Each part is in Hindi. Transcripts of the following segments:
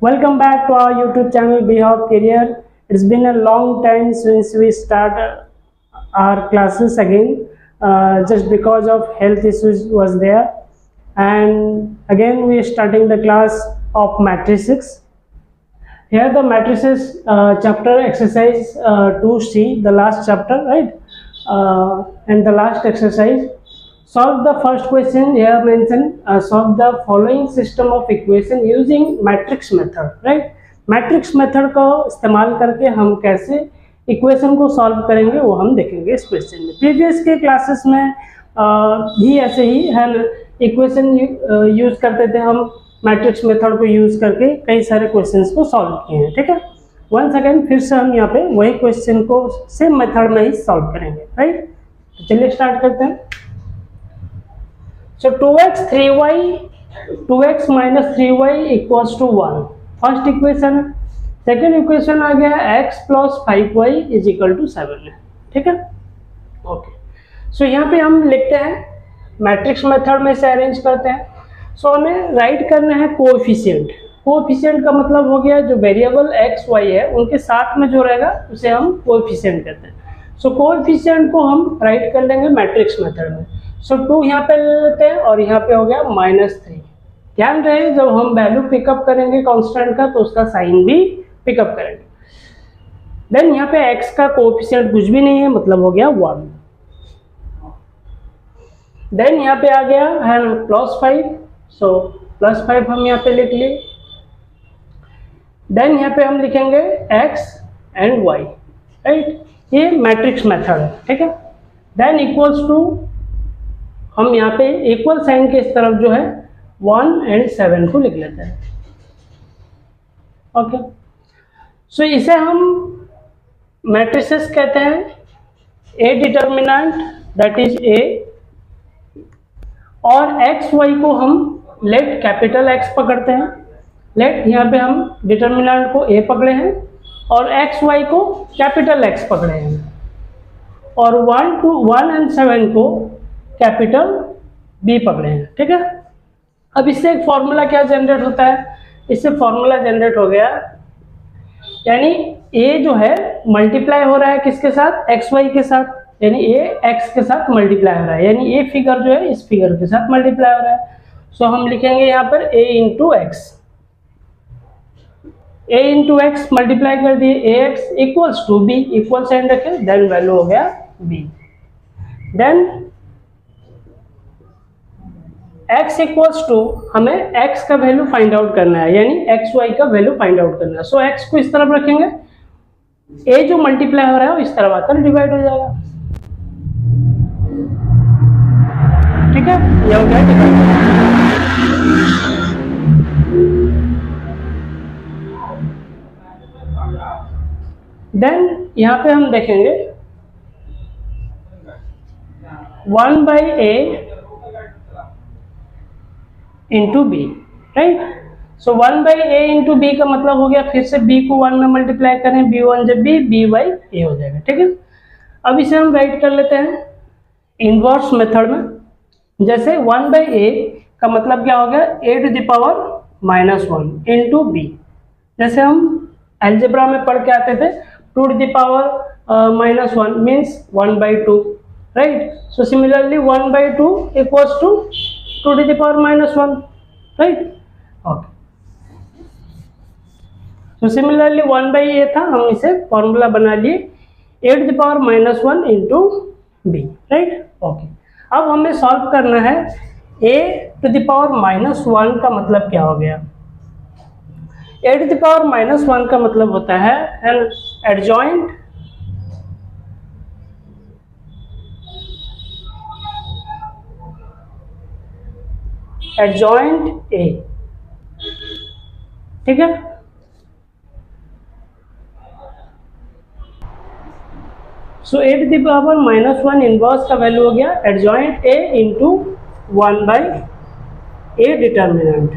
Welcome back to our YouTube channel Behop Career. It's been a long time since we start our classes again, just because of health issues was there, and again we are starting the class of matrices. Here the matrices chapter exercise 2C, the last chapter, right? And the last exercise. Solve the first question here mentioned. Solve the following system of equation using matrix method, right? Matrix method का इस्तेमाल करके हम कैसे इक्वेशन को सॉल्व करेंगे वो हम देखेंगे इस क्वेश्चन में। प्रीवियस के क्लासेस में भी ऐसे ही है, इक्वेशन यूज करते थे हम, मैट्रिक्स मेथड को यूज करके कई सारे क्वेश्चंस को सॉल्व किए हैं, ठीक है। वन सेकेंड, फिर से हम यहाँ पे वही क्वेश्चन को सेम मेथड में ही सॉल्व करेंगे, राइट। तो चलिए स्टार्ट करते हैं। So 2x 3y 2x minus 3y equals to 1 first equation है। सेकेंड इक्वेशन आ गया x plus 5y is equal to 7 है, ठीक है। ओके, सो यहाँ पे हम लिखते हैं मैट्रिक्स मेथड में से अरेंज करते हैं। सो हमें राइट करना है कोएफिशिएंट। कोएफिशिएंट का मतलब हो गया जो वेरिएबल x y है उनके साथ में जो रहेगा उसे हम कोएफिशिएंट कहते हैं। सो कोएफिशिएंट को हम राइट कर लेंगे मैट्रिक्स मेथड में। सो 2 यहाँ पे ले लेते हैं और यहाँ पे हो गया -3। ध्यान रहे जब हम वैल्यू पिकअप करेंगे कांस्टेंट का तो उसका साइन भी पिकअप करेंगे। देन यहाँ पे x का कोएफिशिएंट कुछ भी नहीं है, मतलब हो गया 1। देन यहाँ पे आ गया है +5, सो +5 हम यहाँ पे लिख लिए। देन यहाँ पे हम लिखेंगे x एंड y, राइट। ये मैट्रिक्स मेथड है, ठीक है। देन इक्वल्स टू, हम यहाँ पे इक्वल साइन के इस तरफ जो है 1 एंड 7 को लिख लेते हैं। ओके, सो इसे हम मैट्रिसेस कहते हैं। ए डिटर्मिनेंट दैट इज ए, और एक्स वाई को हम लेट कैपिटल एक्स पकड़ते हैं। लेट यहाँ पे हम डिटर्मिनेंट को ए पकड़े हैं और एक्स वाई को कैपिटल एक्स पकड़े हैं, और 1 एंड 7 को कैपिटल बी पकड़े हैं, ठीक है। अब इससे एक फॉर्मूला क्या जनरेट होता है, इससे फॉर्मूला जनरेट हो गया, यानी ए जो है मल्टीप्लाई हो रहा है किसके साथ, एक्स वाई के साथ, यानी ए एक्स के साथ मल्टीप्लाई हो रहा है, यानी ए फिगर जो है इस फिगर के साथ मल्टीप्लाई हो रहा है। सो हम लिखेंगे यहाँ पर A into X, A into X multiply कर दिए, A X equals to B, equal sign रखे, देन वैल्यू हो गया B. Then x equals to, हमें x का वैल्यू फाइंड आउट करना है, यानी एक्स वाई का वैल्यू फाइंड आउट करना है। सो x को इस तरफ रखेंगे, a जो मल्टीप्लाई हो रहा है वो इस तरफ आकर डिवाइड हो जाएगा, ठीक है। ये हो गया डिवाइड। देन यहाँ पे हम देखेंगे 1/a इंटू बी, राइट। सो 1/a इंटू बी का मतलब हो गया, फिर से b को 1 में मल्टीप्लाई करें, b1 जब b, b/a हो जाएगा, ठीक है। अब इसे हम राइट कर लेते हैं इनवर्स मेथड में। जैसे 1/a का मतलब क्या हो गया, a to the power -1 into B. जैसे हम अलजेब्रा में पढ़ के आते थे 2 to the power -1 means 1/2, right. So similarly 1/2 equals to 2 to the power -1, right? Okay. So similarly 1/a था, हम इसे फॉर्मूला बना लिए a to the power -1 into b, right? Okay. अब हमें सॉल्व करना है a to the power -1 का मतलब क्या हो गया। a to the power -1 का मतलब होता है an adjoint एडजॉइंट ए, ठीक है। सो ए टू द पावर -1 इनवर्स का वैल्यू हो गया adjoint A into 1/a determinant,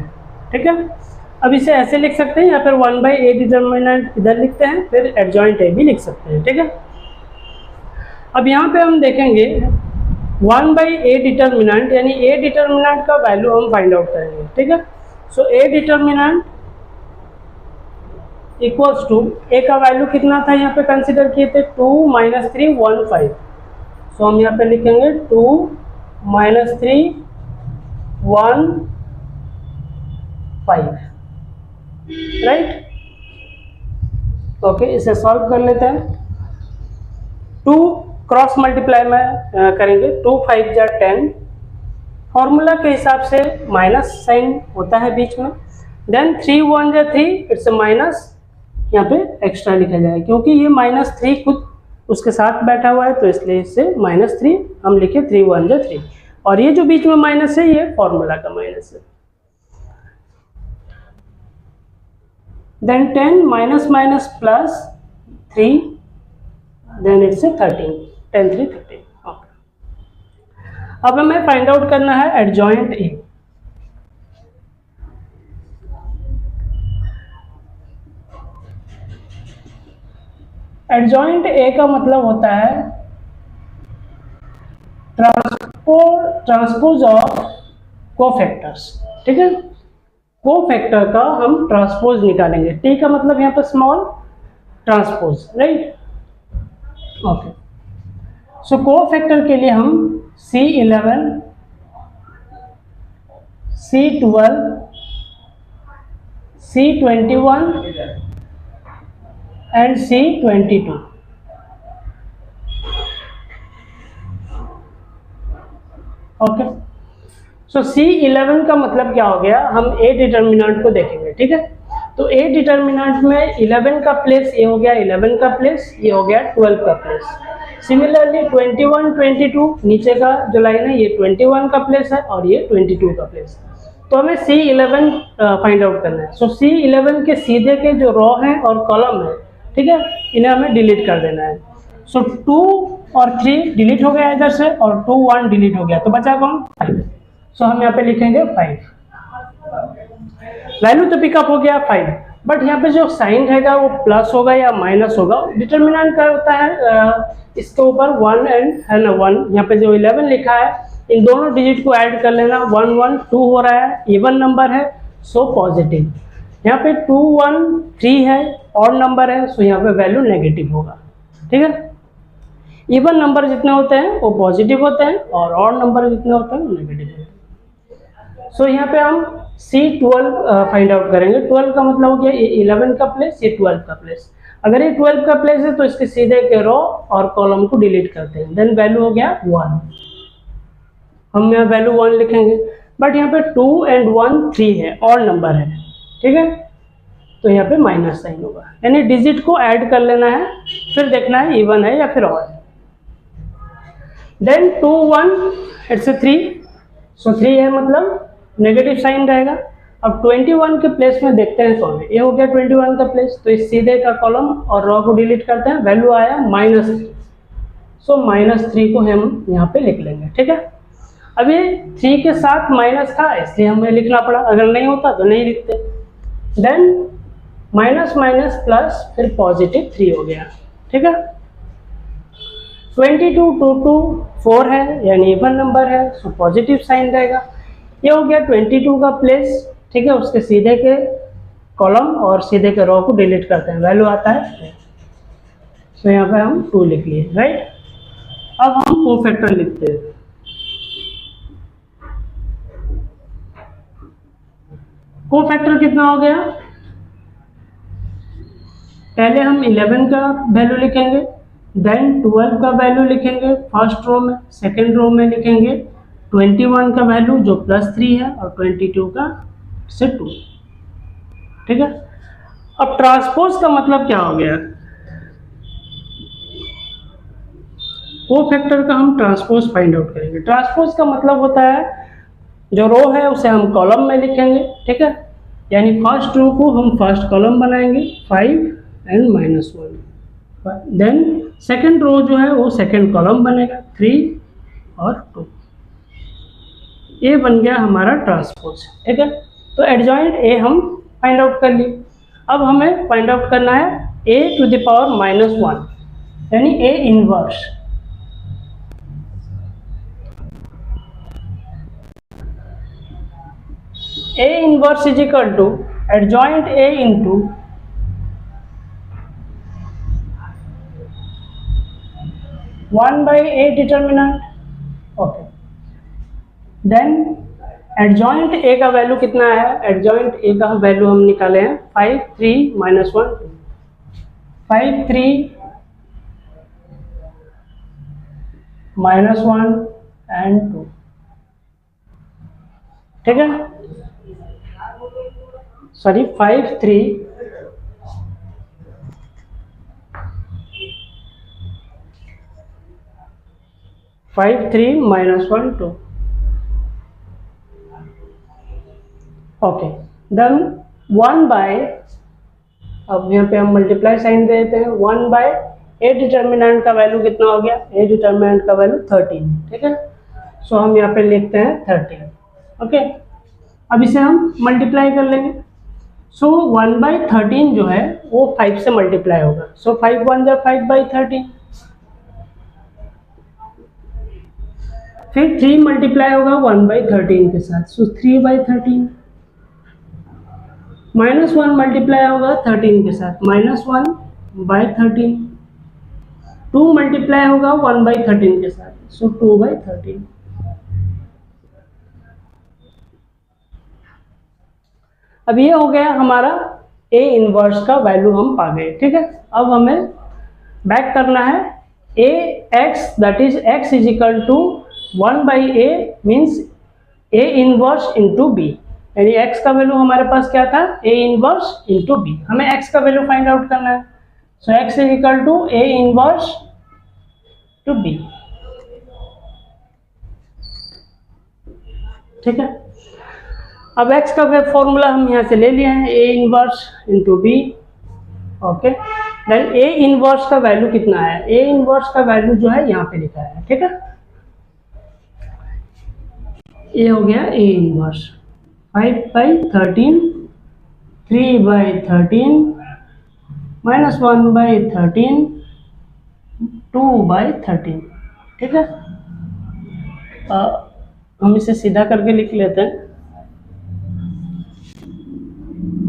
ठीक है। अब इसे ऐसे लिख सकते हैं, या फिर 1/a डिटर्मिनेंट इधर लिखते हैं, फिर एडजॉइंट ए भी लिख सकते हैं, ठीक है। अब यहाँ पे हम देखेंगे 1/a डिटर्मिनेंट, यानी a डिटर्मिनेंट का वैल्यू हम फाइंड आउट करेंगे, ठीक है। So a determinant equals to, ए का वैल्यू कितना था यहाँ पे कंसिडर किए थे 2 - 3 1 5। सो हम यहाँ पे लिखेंगे 2 - 3 1 5, राइट। ओके, इसे सॉल्व कर लेते हैं। 2 क्रॉस मल्टीप्लाई में करेंगे, 2 5 जा 10, फॉर्मूला के हिसाब से माइनस साइन होता है बीच में। देन 3 1 जा 3, इट्स माइनस, यहाँ पे एक्स्ट्रा लिखा जाएगा क्योंकि ये -3 खुद उसके साथ बैठा हुआ है, तो इसलिए इससे -3 हम लिखे 3 1 जा 3, और ये जो बीच में माइनस है ये फॉर्मूला का माइनस है। Then 10 minus minus plus 3, then it's 13, 10 3 13। अब हमें फाइंड आउट करना है एडजॉइंट ए। एडजॉइंट ए का मतलब होता है ट्रांसपोज ऑफ कोफैक्टर्स, ठीक है। कोफैक्टर का हम ट्रांसपोज निकालेंगे, टी का मतलब यहाँ पर स्मॉल, ट्रांसपोज, राइट। ओके, सो कोफैक्टर के लिए हम C11, C12, C21 and C22। Okay, so C11 का मतलब क्या हो गया, हम ए डिटर्मिनेंट को देखेंगे, ठीक है। तो ए डिटर्मिनेंट में 11 का प्लेस ये हो गया 11 का प्लेस, ये हो गया 12 का प्लेस। सिमिलरली 21 22 नीचे का जो लाइन है ये 21 का प्लेस है और ये 22 का प्लेस है। तो हमें C11 फाइंड आउट करना है। सो C11 के सीधे के जो रो हैं और कॉलम है, ठीक है, इन्हें हमें डिलीट कर देना है। सो 2 और 3 डिलीट हो गया इधर से, और 2 1 डिलीट हो गया, तो बचा कौन, 5। सो हम यहाँ पे लिखेंगे 5। वैल्यू तो पिकअप हो गया 5, बट यहाँ पे जो साइन रहेगा वो प्लस होगा या माइनस होगा। डिटर्मिनेंट क्या होता है, इसके ऊपर 1 एंड है ना 1, यहाँ पे जो 11 लिखा है इन दोनों डिजिट को ऐड कर लेना, 1 1 2 हो रहा है, इवन नंबर है सो पॉजिटिव। यहाँ पे 2 1 3 है, ऑड नंबर है, सो यहाँ पे वैल्यू नेगेटिव होगा, ठीक है। इवन नंबर जितने होते हैं वो पॉजिटिव होते हैं और ऑड नंबर जितने होते हैं वो नेगेटिव होते हैं। सो यहाँ पे हम C12 फाइंड आउट करेंगे। 12 का मतलब हो गया ये 11 का प्लेस, ये 12 का प्लेस। अगर ये 12 का प्लेस है तो इसके सीधे के रो और कॉलम को डिलीट करते हैं, देन वैल्यू हो गया 1। हम यहाँ वैल्यू 1 लिखेंगे, बट यहाँ पे 2 एंड 1 3 है, ऑड नंबर है, ठीक है, तो यहाँ पे माइनस साइन होगा, यानी डिजिट को ऐड कर लेना है, फिर देखना है इवन है या फिर ऑड है। देन 2 1 इट्स 3, सो 3 है मतलब नेगेटिव साइन रहेगा। अब 21 के प्लेस में देखते हैं कौन है, ये हो गया 21 का प्लेस, तो इस सीधे का कॉलम और रो को डिलीट करते हैं, वैल्यू आया -3, सो -3 को हम यहाँ पे लिख लेंगे, ठीक है। अब ये 3 के साथ माइनस था इसलिए हमें लिखना पड़ा, अगर नहीं होता तो नहीं लिखते। देन माइनस माइनस प्लस फिर पॉजिटिव 3 हो गया, ठीक है। 22 2 2 4 है यानी इवन नंबर है, सो पॉजिटिव साइन रहेगा। ये हो गया 22 का प्लेस, ठीक है, उसके सीधे के कॉलम और सीधे के रो को डिलीट करते हैं, वैल्यू आता है, सो यहाँ पे हम 2 लिख लिए, राइट। अब हम कोफैक्टर लिखते हैं। कोफैक्टर कितना हो गया, पहले हम 11 का वैल्यू लिखेंगे, देन 12 का वैल्यू लिखेंगे फर्स्ट रो में, सेकेंड रो में लिखेंगे 21 का वैल्यू जो +3 है और 22 का से 2, ठीक है। अब ट्रांसपोज का मतलब क्या हो गया, कोफैक्टर का हम ट्रांसपोज फाइंड आउट करेंगे। ट्रांसपोज का मतलब होता है जो रो है उसे हम कॉलम में लिखेंगे, ठीक है, यानी फर्स्ट रो को हम फर्स्ट कॉलम बनाएंगे 5 एंड -1, देन सेकेंड रो जो है वो सेकेंड कॉलम बनेगा 3 और 2। ये बन गया हमारा ट्रांसपोज, ठीक है। तो एडजॉइंट ए हम फाइंड आउट कर लिए। अब हमें फाइंड आउट करना है a⁻⁻1 यानी A inverse. A inverse is equal to adjoint A into 1 by a determinant. Okay, then adjoint A का वैल्यू कितना है? एडजॉइंट ए का वैल्यू हम निकाले हैं 5 3 -1 2. 5 3 -1 and 2. ठीक है, सॉरी 5 3 5 3 -1 2. ओके, देन 1 बाय, अब यहाँ पे हम मल्टीप्लाई साइन दे देते हैं. 1 बाय ए डिटर्मिनेंट का वैल्यू कितना हो गया? ए डिटर्मिनेंट का वैल्यू 13. ठीक है, सो हम यहाँ पे लिखते हैं 13. ओके, अब इसे हम मल्टीप्लाई कर लेंगे. सो 1 बाई 13 जो है वो 5 से मल्टीप्लाई होगा. सो 5 1 जा 5 बाई 13. फिर 3 मल्टीप्लाई होगा 1 बाई 13 के साथ. सो 3 बाई 13. -1 मल्टीप्लाई होगा 13 के साथ. -1 बाई 13. 2 मल्टीप्लाई होगा 1 बाई 13 के साथ. सो 2 बाई 13. अब ये हो गया हमारा ए इनवर्स का वैल्यू हम पा गए. ठीक है, अब हमें बैक करना है A X, that is X is equal to 1 by A means A inverse into B. यानी एक्स का वैल्यू हमारे पास क्या था? A inverse into B. हमें एक्स का वैल्यू फाइंड आउट करना है. So X is equal to A inverse to B. ठीक है, अब x का फॉर्मूला हम यहाँ से ले लिए हैं, A inverse into B. Okay, then A inverse का वैल्यू कितना है? ए इनवर्स का वैल्यू जो है यहाँ पे लिखा है. ठीक है, ये हो गया A inverse 5 by 13, 3 by 13, -1 by 13, 2 by 13. ठीक है, हम इसे सीधा करके लिख लेते हैं.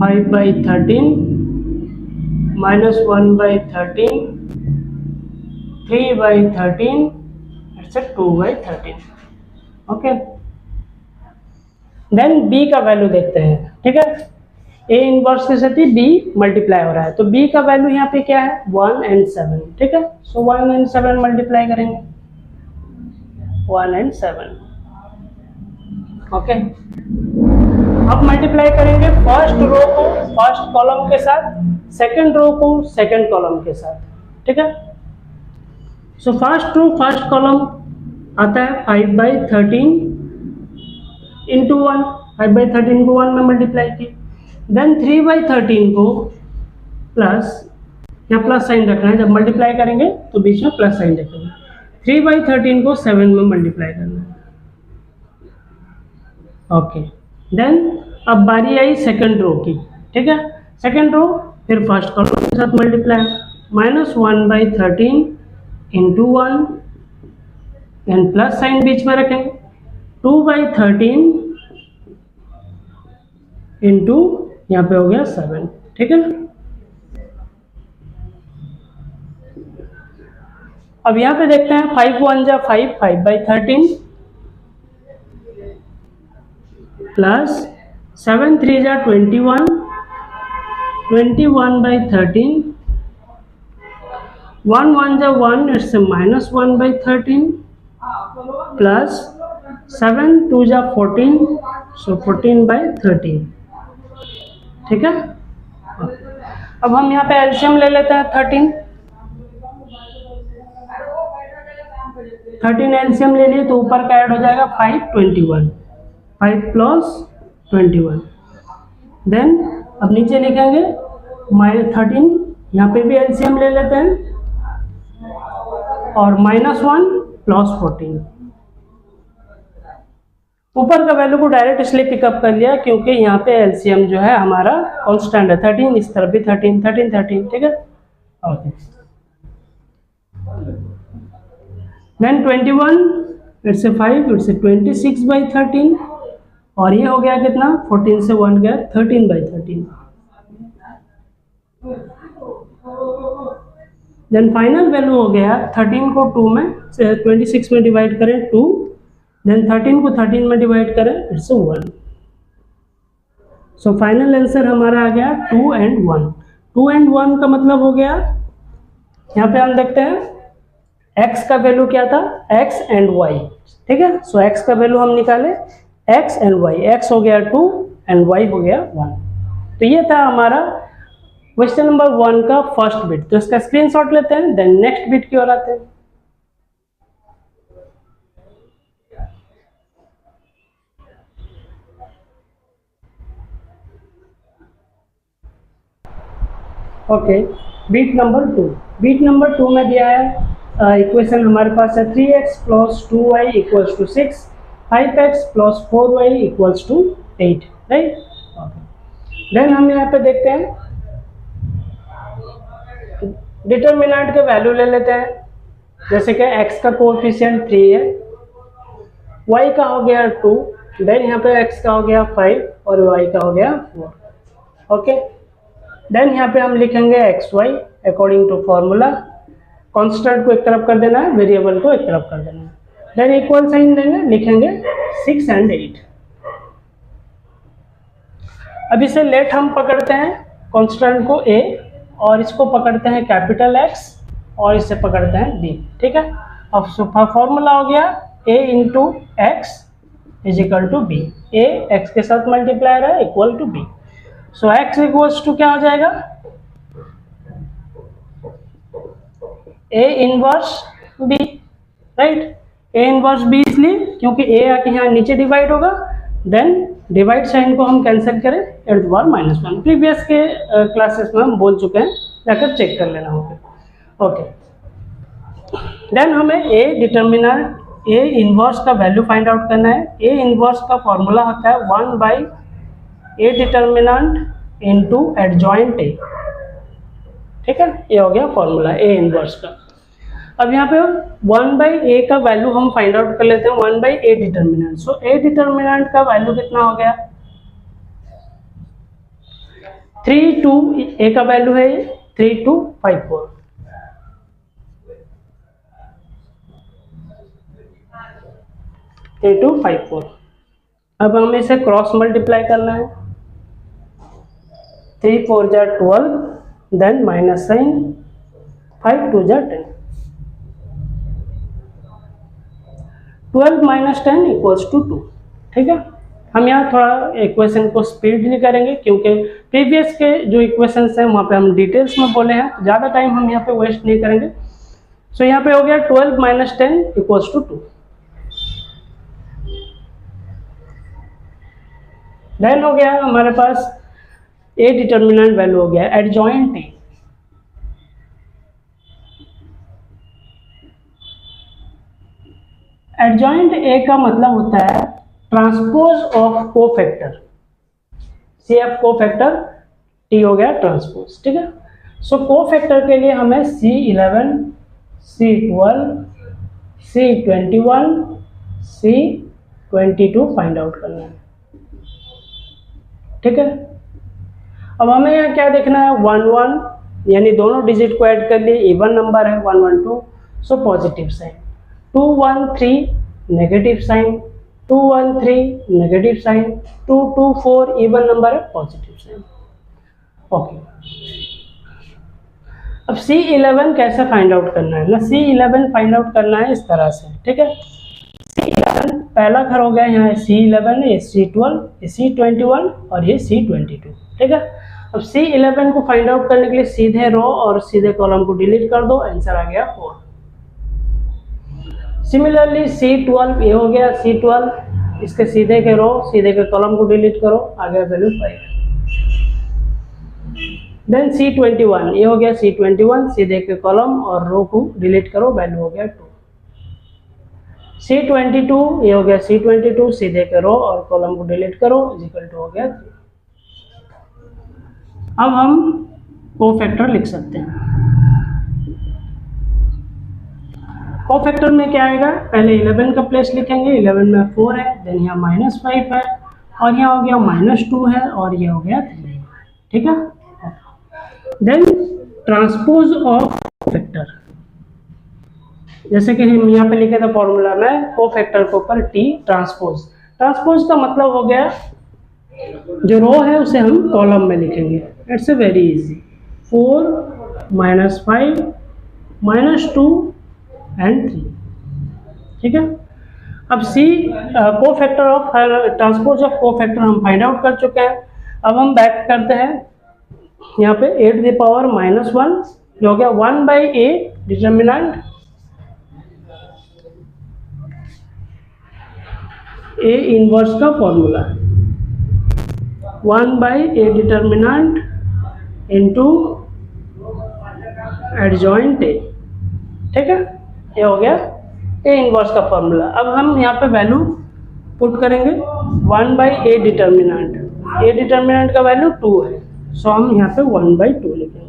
5 by 13 -1 by 13, 3 by 13, it's 2 by 13. Okay, then B का वैल्यू देखते हैं. ठीक है, ए इनवर्स के साथ ही बी मल्टीप्लाई हो रहा है, तो बी का वैल्यू यहाँ पे क्या है? 1 and 7. ठीक है, सो 1 and 7 मल्टीप्लाई करेंगे. 1 and 7. ओके, अब मल्टीप्लाई करेंगे फर्स्ट रो को फर्स्ट कॉलम के साथ, सेकंड रो को सेकंड कॉलम के साथ. ठीक है, so first row first column आता है 5 बाई 13 इंटू 1. 5 बाई 13 को 1 में मल्टीप्लाई किए. देन 3 बाई 13 को प्लस, यहाँ प्लस साइन रखना है, जब मल्टीप्लाई करेंगे तो बीच में प्लस साइन रखेंगे. 3 बाई 13 को 7 में मल्टीप्लाई करना है. ओके, देन अब बारी आई सेकंड रो की. ठीक है, सेकंड रो फिर फर्स्ट कॉलम के साथ multiply. -1 by 13 into 1, then plus sign बीच में रखेंगे. 2 बाई 13 इंटू यहाँ पे हो गया 7. ठीक है, अब यहाँ पे देखते हैं 5 1 जा 5, 5 बाई 13 प्लस 7 3 जा 21, 21 बाई 13, 1 1 जा 1, इट्स -1 बाई 13 प्लस 7 2 जा 14, सो 14 बाई 13. ठीक है, अब हम यहाँ पे एलसीएम ले लेते हैं 13 एलसीएम ले लिए तो ऊपर का ऐड हो जाएगा 5 21, 5 प्लस 21. देन अब नीचे लिखेंगे -13, यहाँ पे भी एलसीएम ले लेते हैं और -1 प्लस 14. ऊपर का वैल्यू को डायरेक्ट इसलिए पिकअप कर लिया क्योंकि यहाँ पे एलसीएम जो है हमारा कांस्टेंट है 13, इस तरफ भी 13 13 13. ठीक है, okay, then 21 it's 5, it's 26 by 13 और ये हो गया कितना? 14 से 1 गया 13 बाई 13. देन फाइनल वैल्यू हो गया 13 को 2 में 26 में डिवाइड करें 2, देन 13 को 13 में डिवाइड करें इट्स 1। सो फाइनल आंसर हमारा आ गया 2 and 1। 2 and 1 का मतलब हो गया, यहाँ पे हम देखते हैं x का वैल्यू क्या था, x and y, ठीक है। सो x का वैल्यू हम निकाले x and y, x हो गया 2 and y हो गया 1। तो ये था हमारा क्वेश्चन नंबर 1 का फर्स्ट बिट। तो इसका स्क्रीनशॉट लेते हैं, देन नेक्स्ट बिट की ओर आते हैं। Okay, bit number 2। Bit number 2 में दिया है इक्वेशन हमारे पास है 3x plus 2y equals to 6, 5x plus 4y equals to 8, right. Then हम यहाँ पे देखते हैं डिटर्मिनेंट के वैल्यू ले लेते हैं, जैसे कि x का कोएफिशिएंट 3 है, y का हो गया 2, देन यहाँ पे x का हो गया 5 और y का हो गया 4। ओके, देन यहाँ पे हम लिखेंगे xy according to formula. Constant को एक तरफ कर देना है, वेरिएबल को एक तरफ कर देना है, देन इक्वल साइन देंगे, लिखेंगे 6 and 8। अब इसे लेट हम पकड़ते हैं कांस्टेंट को a, और इसको पकड़ते हैं कैपिटल X, और इसे पकड़ते हैं B, ठीक है। अब फॉर्मूला हो गया a into x is equal to B. a x के साथ मल्टीप्लायर है equal to b। So x equals to क्या हो जाएगा, a inverse b, right. a inverse b इसलिए क्योंकि a आके यहाँ नीचे डिवाइड होगा, देन डिवाइड साइन को हम कैंसिल करें e⁻⁻1। प्रीवियस के क्लासेस में हम बोल चुके हैं, जाकर चेक कर लेना होगा। ओके, देन हमें a डिटर्मिनेंट a इनवर्स का वैल्यू फाइंड आउट करना है। a इनवर्स का फॉर्मूला होता है 1/a determinant into adjoint a, ठीक है। ये हो गया फॉर्मूला a इनवर्स का। अब यहाँ पे 1/a का वैल्यू हम फाइंड आउट कर लेते हैं, 1/a determinant. So a determinant का वैल्यू कितना हो गया 3 2, a का वैल्यू है 3254, 3254। अब हमें इसे क्रॉस मल्टीप्लाई करना है, 3 4 जा 12, देन माइनस साइन, 5 2 जा 10, 12 माइनस 10 इक्वल्स टू 2, ठीक है। हम यहाँ थोड़ा इक्वेशन को स्पीडली करेंगे क्योंकि प्रीवियस के जो इक्वेशंस हैं वहाँ पे हम डिटेल्स में बोले हैं, तो ज़्यादा टाइम हम यहाँ पे वेस्ट नहीं करेंगे। सो यहाँ पे हो गया 12 माइनस 10 इक्वल्स टू 2। देन हो गया हमारे पास a डिटर्मिनेंट वैल्यू हो गया एडजॉइंट a। एडजॉइंट a का मतलब होता है transpose of cofactor, CF cofactor, T हो गया ट्रांसपोज, ठीक है। सो कोफैक्टर के लिए हमें C11 C12 C21 C22 find out करना है, ठीक है। अब हमें यहाँ क्या देखना है 1 1, यानी दोनों डिजिट को ऐड कर लिए, इवन नंबर है 1 1 2, so positive sign. 2 1 3 negative sign, 2 1 3 negative sign, 2 2 4 even number है पॉजिटिव साइन। ओके, अब C11 कैसे फाइंड आउट करना है ना, C11 फाइंड आउट करना है इस तरह से, ठीक है। C11 पहला घर हो गया यहाँ C11, ये C12, ये C21 और ये C22, ठीक है। अब C11 को फाइंड आउट करने के लिए सीधे रो और सीधे कॉलम को डिलीट कर दो, आंसर आ गया 4। सिमिलरली C12, ये हो गया C12, इसके सीधे के रो सीधे के कॉलम को डिलीट करो, आ गया वैल्यू 5। देन C21, ये हो गया C21, सीधे के कॉलम और रो को डिलीट करो, वैल्यू हो गया 2। C22, ये हो गया C22, सीधे के रो और कॉलम को डिलीट करो, इक्वल टू हो गया 3। अब हम कोफैक्टर लिख सकते हैं। कोफैक्टर में क्या आएगा, पहले 11 का प्लेस लिखेंगे, 11 में 4 है, देन यहाँ -5 है, और यहाँ हो गया -2 है, और ये हो गया 3, ठीक है। देन ट्रांसपोज ऑफ कोफैक्टर, जैसे कि हम यहाँ पे लिखे थे फॉर्मूला में कोफैक्टर के ऊपर टी ट्रांसपोज। ट्रांसपोज का मतलब हो गया जो रो है उसे हम कॉलम में लिखेंगे। It's a very easy, 4 -5 -2 and 3। ठीक है, अब C cofactor of transpose of cofactor हम फाइंड आउट कर चुके हैं। अब हम बैक करते हैं यहाँ पे 8 टू द पावर -1 जो हो गया 1/a डिटर्मिनेंट ए इनवर्स का formula 1/a determinant into adjoint A. ठीक है, ये हो गया ए इनवर्स का फॉर्मूला। अब हम यहाँ पे वैल्यू पुट करेंगे 1/a डिटर्मिनेंट, ए डिटर्मिनेंट का वैल्यू 2 है, सो हम यहाँ पे 1/2 लिखेंगे।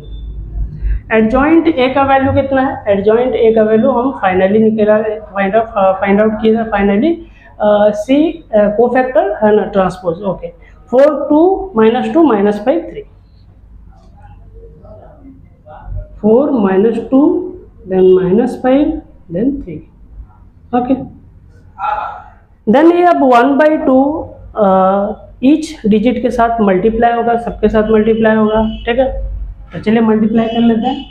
एडजॉइंट ए का वैल्यू कितना है? एडजॉइंट ए का वैल्यू हम फाइनली निकाला, फाइंड आउट किया था फाइनली। सी कोफैक्टर है ना transpose. Okay, 4 2 -2 -5 3, 4 -2 then -5 then 3। Okay, then ये अब 1/2 ईच डिजिट के साथ मल्टीप्लाई होगा, सबके साथ मल्टीप्लाई होगा। ठीक है, तो चलिए मल्टीप्लाई कर लेते हैं।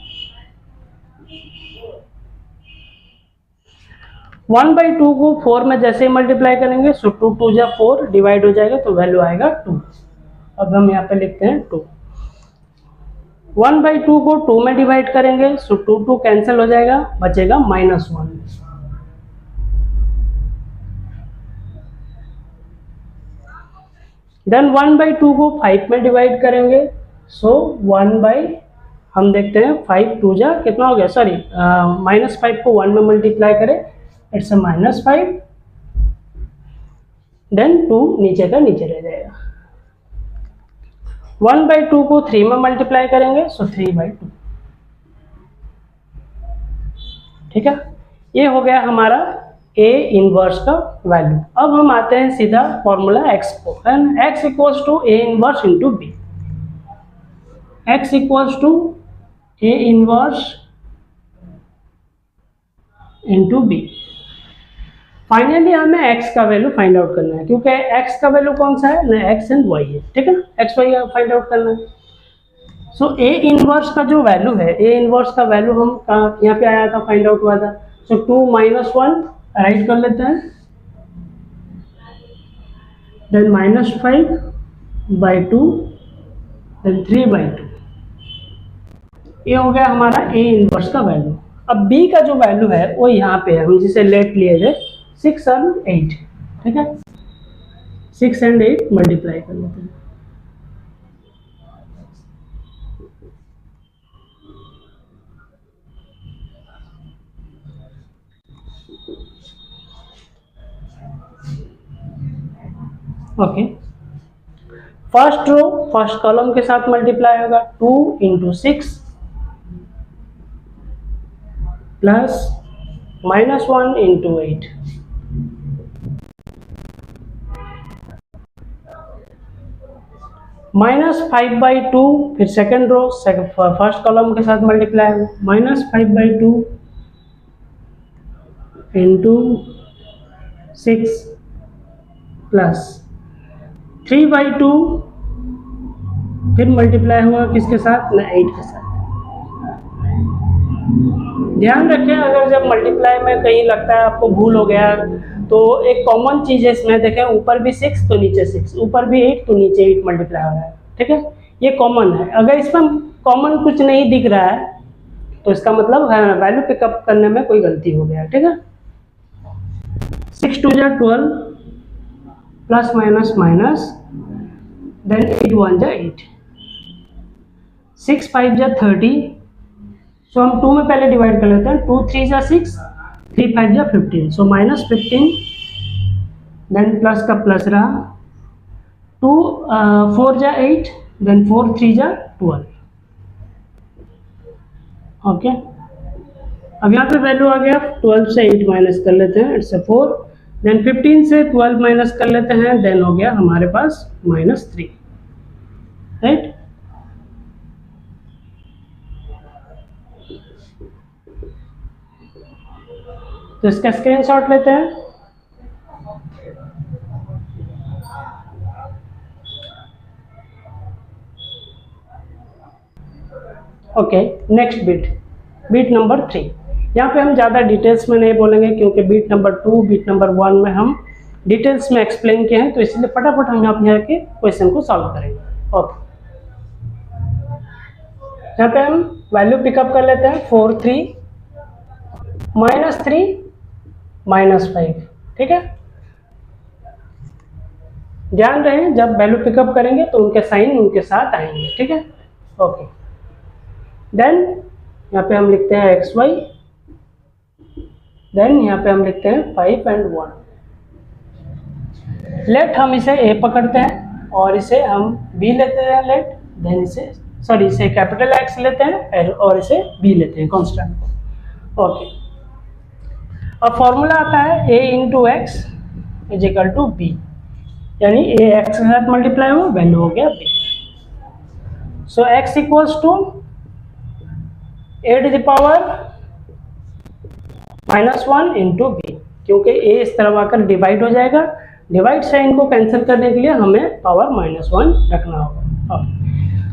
1/2 को 4 में जैसे ही मल्टीप्लाई करेंगे सो 2 2 जा 4 डिवाइड हो जाएगा तो वैल्यू आएगा 2। अब हम यहाँ पे लिखते हैं 2। 1/2 को 2 में डिवाइड करेंगे सो 2 2 कैंसिल हो जाएगा, बचेगा -1। देन 1/2 को 5 में डिवाइड करेंगे सो 1 हम देखते हैं 5 2 जा कितना हो गया, सॉरी -5 को 1 में मल्टीप्लाई करें, इट्स -5, देन 2 नीचे का नीचे रह जाएगा। 1/2 को 3 में मल्टीप्लाई करेंगे सो 3/2। ठीक है, ये हो गया हमारा ए इनवर्स का वैल्यू। अब हम आते हैं सीधा फॉर्मूला एक्स को, है ना। X equals to A inverse into B, X equals to A inverse into B. Finally हमें x का वैल्यू फाइंड आउट करना है, क्योंकि x का वैल्यू कौन सा है ना, x एंड y है। ठीक है, x y फाइंड आउट करना है। सो ए इनवर्स का जो वैल्यू है, ए इनवर्स का वैल्यू हम यहाँ पे आया था, फाइंड आउट हुआ था। सो 2 - 1 राइट कर लेते हैं, देन -5/2 देन 3/2। ये हो गया हमारा ए इनवर्स का वैल्यू। अब b का जो वैल्यू है वो यहाँ पे है, हम जिसे लेट लिए थे 6 और 8। ठीक है, 6 और 8 मल्टीप्लाई कर लेते हैं। Okay, first row first column के साथ मल्टीप्लाई होगा, 2 × 6 प्लस -1 × 8 -5/2, फिर सेकंड रो फर्स्ट कॉलम के साथ मल्टीप्लाई होगा, -5/2 × 6 प्लस 3/2, फिर मल्टीप्लाई हुआ किसके साथ ना, 8 के साथ। ध्यान रखें, अगर जब मल्टीप्लाई में कहीं लगता है आपको भूल हो गया तो एक कॉमन चीज़ है इसमें, देखें ऊपर भी 6 तो नीचे 6, ऊपर भी 8 तो नीचे 8 मल्टीप्लाई हो रहा है। ठीक है, ये कॉमन है। अगर इसमें कॉमन कुछ नहीं दिख रहा है तो इसका मतलब वैल्यू पिकअप करने में कोई गलती हो गया। ठीक है, 6 2 जा 12 प्लस माइनस माइनस, देन 8 1 जा 8, 6 5 जा 30। सो हम 2 में पहले डिवाइड कर लेते हैं, 2 3 जा 6, 3 5 जा 15, सो -15, देन प्लस का प्लस रहा, 2 4 जा 8, देन 4 3 जा 12। ओके, अब यहाँ पे वैल्यू आ गया, 12 से 8 माइनस कर लेते हैं, इट्स 4, देन 15 से 12 माइनस कर लेते हैं, देन हो गया हमारे पास -3। राइट, तो इसका स्क्रीनशॉट लेते हैं। Okay, next bit number 3। यहाँ पे हम ज़्यादा डिटेल्स में नहीं बोलेंगे क्योंकि बीट नंबर 2 बीट नंबर 1 में हम डिटेल्स में एक्सप्लेन किए हैं, तो इसलिए फटाफट हम यहाँ के क्वेश्चन को सॉल्व करेंगे। ओके, यहाँ पे हम वैल्यू पिकअप कर लेते हैं 4 3 -3 -5। ठीक है, ध्यान रहे जब वैल्यू पिकअप करेंगे तो उनके साइन उनके साथ आएंगे। ठीक है, ओके। देन यहाँ पे हम लिखते हैं xy, देन यहाँ पे हम लिखते हैं 5 और 1। लेट हम इसे a पकड़ते हैं और इसे हम b लेते हैं लेट, देन इसे कैपिटल X लेते हैं और इसे b लेते हैं कांस्टेंट। ओके, अब फॉर्मूला आता है a into x is equal to b, यानी a x के साथ मल्टीप्लाई हुआ, वैल्यू हो गया b। So x equals to a to the power -1 into b, क्योंकि a इस तरफ आकर डिवाइड हो जाएगा, डिवाइड साइन को कैंसिल करने के लिए हमें पावर -1 रखना होगा।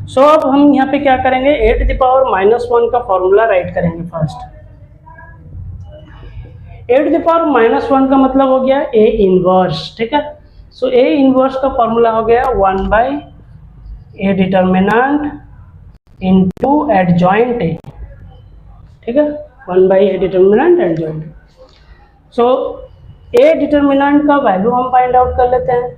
सो अब हम यहाँ पे क्या करेंगे, a टू द पावर -1 का फॉर्मूला राइट करेंगे first. a to the power -1 का मतलब हो गया a इनवर्स। ठीक है, सो a इनवर्स का फॉर्मूला हो गया 1/a determinant into adjoint a। ठीक है, 1/a determinant adjoint. So a determinant का वैल्यू हम फाइंड आउट कर लेते हैं।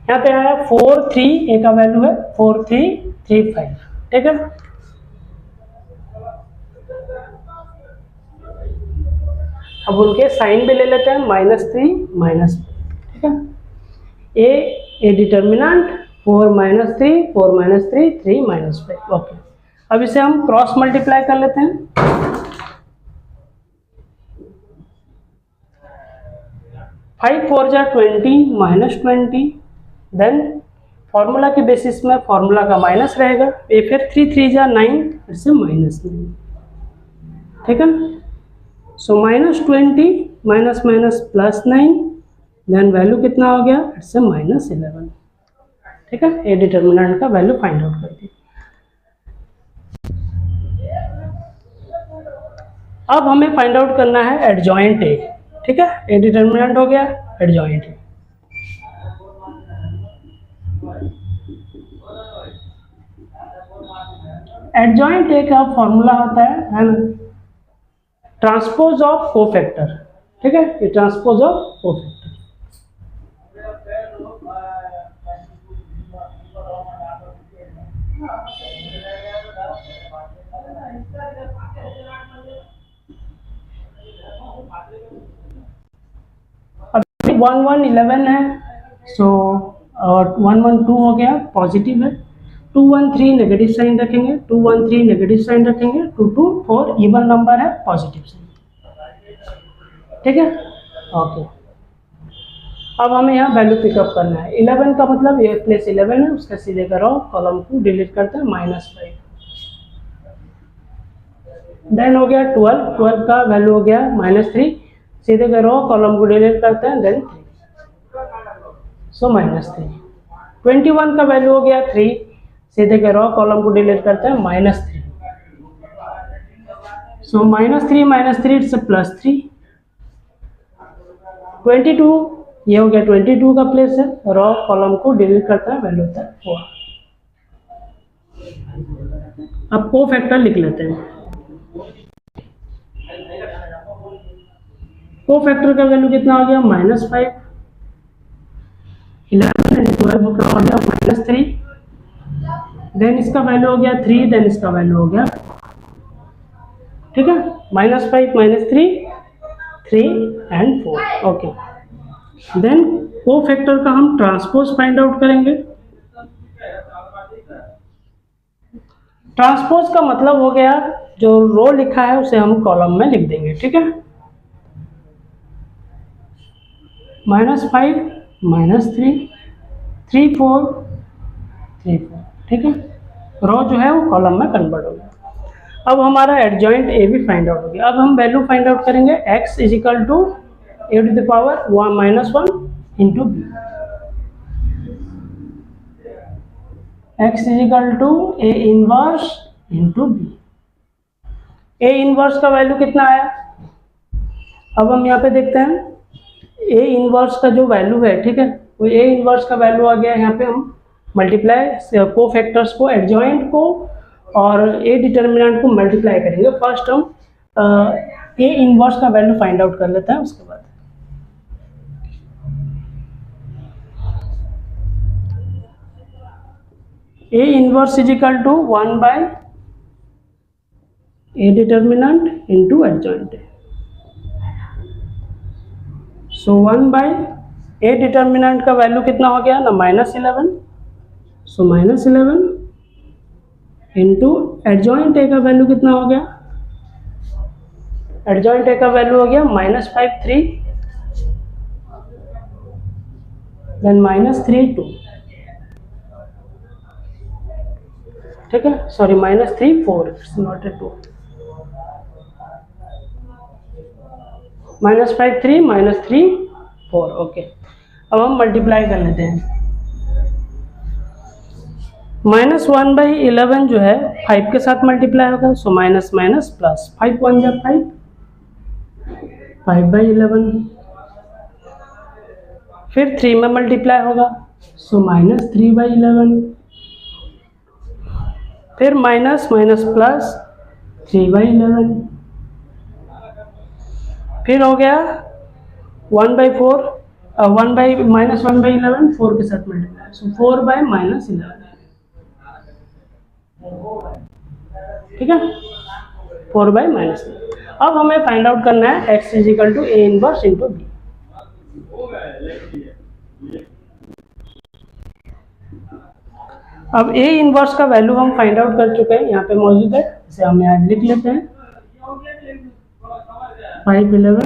यहाँ पे आया 4 3, a का वैल्यू है 4 3 3 5। ठीक है, अब उनके साइन भी ले लेते हैं -3 -5। ठीक है, a डिटर्मिनेंट 4 -3 4 -3 3 -5। ओके, अब इसे हम क्रॉस मल्टीप्लाई कर लेते हैं। 5 4 जा 20 -20, देन फॉर्मूला के बेसिस में फॉर्मूला का माइनस रहेगा, ये फिर 3 3 जा 9, फिर से -9। ठीक है, सो -20 +9, देन वैल्यू कितना हो गया, फिर से -11। ठीक है, ए डिटर्मिनेंट का वैल्यू फाइंड आउट कर दी। अब हमें फाइंड आउट करना है एडजॉइंट ए। ठीक है, ए डिटर्मिनेंट हो गया, एडजॉइंट ए। एडजॉइंट ए का फॉर्मूला होता है ना, ट्रांसपोज ऑफ कोफैक्टर। ठीक है, ये ट्रांसपोज ऑफ कोफैक्टर। अभी 1 1 11 है, सो 1 1 2 हो गया, पॉजिटिव है। 2 1 3 नेगेटिव साइन रखेंगे, 2 1 3 नेगेटिव साइन रखेंगे, 2 2 4 इवन नंबर है, पॉजिटिव साइन। ठीक है, ओके। अब हमें यहाँ वैल्यू पिकअप करना है। 11 का मतलब a + 11 है, उसका सीधे करो कॉलम को डिलीट करते हैं -5। देन हो गया 12 का वैल्यू हो गया -3, सीधे करो कॉलम को डिलीट करते हैं, देन 3, सो -3। 21 का वैल्यू हो गया 3, सीधे करो कॉलम को डिलीट करते हैं, -3, सो -3 इट्स +3। 22 ये हो गया 22 का प्लेस है, रॉ कॉलम को डिलीट करता है, वैल्यू होता है 4। अब कोफैक्टर लिख लेते हैं। कोफैक्टर का वैल्यू कितना हो गया, -5। 11 एंड 12 का हो गया -3, देन इसका वैल्यू हो गया 3, देन इसका वैल्यू हो गया। ठीक है, -5 -3 3 एंड 4। ओके, देन कोफैक्टर का हम ट्रांसपोज फाइंड आउट करेंगे। ट्रांसपोज का मतलब हो गया जो रो लिखा है उसे हम कॉलम में लिख देंगे। ठीक है, -5 -3 3 4 3 4। ठीक है, रो जो है वो कॉलम में कन्वर्ट हो गया। अब हमारा एडजॉइंट ए भी फाइंड आउट हो गया। अब हम वैल्यू फाइंड आउट करेंगे x is equal to a to the power 1 into b. x is equal to A inverse into b. A inverse का वैल्यू कितना आया? अब हम यहाँ पे देखते हैं ए इनवर्स का जो वैल्यू है, ठीक है, वो ए इनवर्स का वैल्यू आ गया। यहाँ पे हम मल्टीप्लाई को फैक्टर्स को, एडजॉइंट को और ए डिटर्मिनेंट को मल्टीप्लाई करेंगे। फर्स्ट हम ए इनवर्स का वैल्यू फाइंड आउट कर लेते हैं, उसके बाद a inverse is equal to 1 by a determinant into adjoint. So 1 by a determinant का वैल्यू कितना हो गया ना, -11। सो -11 इंटू एडजॉइंट ए का वैल्यू कितना हो गया? एडजॉइंट ए का वैल्यू हो गया -53 देन -32, ठीक है, sorry -34, it's not a 2, -53 -34, okay. अब हम मल्टीप्लाई कर लेते हैं। -1/11 जो है 5 के साथ मल्टीप्लाई होगा, सो माइनस माइनस प्लस, 5 1 जा 5, 5/11, फिर 3 में मल्टीप्लाई होगा, सो -3/11, फिर माइनस माइनस प्लस 3/11, फिर हो गया 1/4, -1/11 4 के साथ मल्टीप्लाई, सो 4/-11, ठीक है, 4/-11। अब हमें फाइंड आउट करना है x is equal to A inverse into b. अब ए इनवर्स का वैल्यू हम फाइंड आउट कर चुके हैं, यहाँ पे मौजूद है, इसे हम यहाँ लिख लेते हैं। 5/11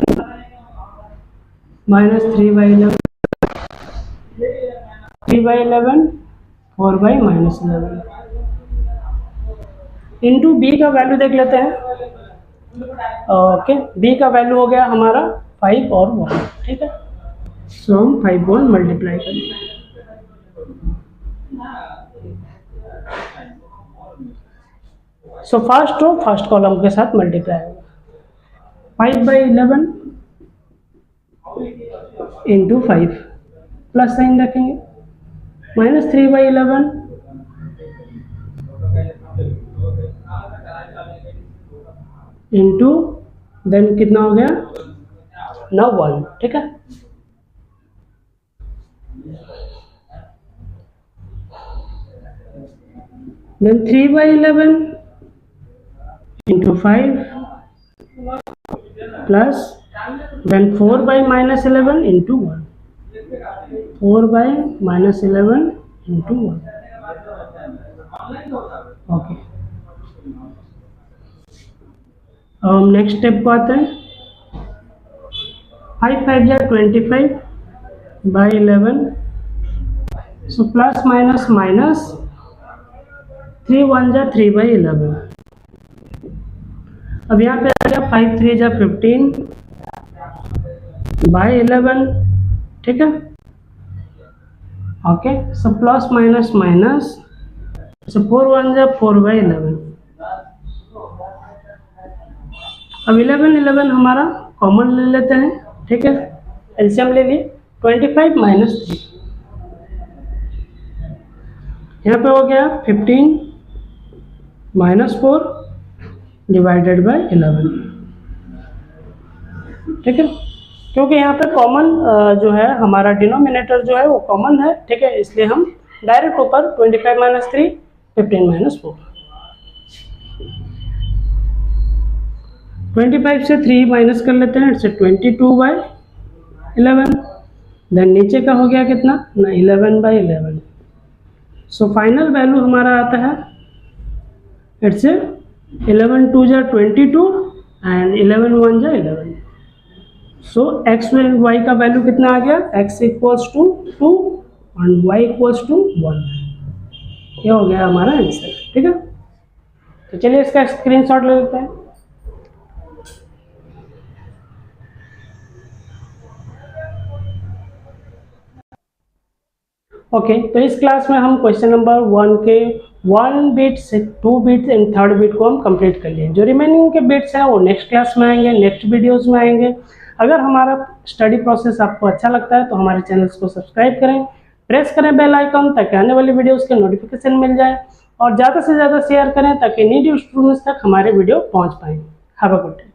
-3/11, 3/11, 4/-11 इंटू बी का वैल्यू देख लेते हैं। ओके, बी का वैल्यू हो गया हमारा 5 और 1, ठीक है, सो हम 5 1 मल्टीप्लाई करेंगे। So first row first column के साथ मल्टीप्लाई होगा, 5/11 इंटू 5, प्लस साइन रखेंगे, -3/11 इंटू देन कितना हो गया ना 1, ठीक है, then 3/11 into 5 plus then 4/-11 into 1, 4/-11 into 1, okay. अब हम नेक्स्ट स्टेप को आते हैं। 5 5 जा 25/11, सो प्लस माइनस माइनस, 3 1 जा 3/11। अब यहाँ पे आ गया 5 3 जा 15/11, ठीक है, okay. So plus minus minus, so 4 1 जा 4/11। अब 11 11 हमारा कॉमन ले लेते हैं, ठीक है, एलसीएम ले लिए, 25 - 3, यहाँ पे हो गया 15 - 4 डिवाइडेड बाय 11, ठीक है, क्योंकि यहाँ पे कॉमन जो है हमारा डिनोमिनेटर जो है वो कॉमन है, ठीक है, इसलिए हम डायरेक्ट ऊपर 25 - 3 15 - 4, 25 से 3 माइनस कर लेते हैं, इट्स 22/11, देन नीचे का हो गया कितना ना 11/11, सो फाइनल वैल्यू हमारा आता है, इट्स 11 2 जा 22 एंड 11 1 जा 11, सो एक्स वाई का वैल्यू कितना आ गया, x equals to 2 and y equals to 1, ये हो गया हमारा आंसर, ठीक है। तो चलिए इसका स्क्रीनशॉट ले लेते हैं। ओके, तो इस क्लास में हम क्वेश्चन नंबर 1 के 1 bits, 2 bits and 3rd bit को हम कंप्लीट कर लिए। जो रिमेनिंग के बिट्स हैं वो नेक्स्ट क्लास में आएंगे, नेक्स्ट वीडियोस में आएंगे। अगर हमारा स्टडी प्रोसेस आपको अच्छा लगता है तो हमारे चैनल्स को सब्सक्राइब करें, प्रेस करें बेल आइकन ताकि आने वाली वीडियोस के नोटिफिकेशन मिल जाए, और ज़्यादा से ज़्यादा शेयर करें ताकि न्यू स्टूडेंट्स तक हमारे वीडियो पहुँच पाएँ। Have a good day.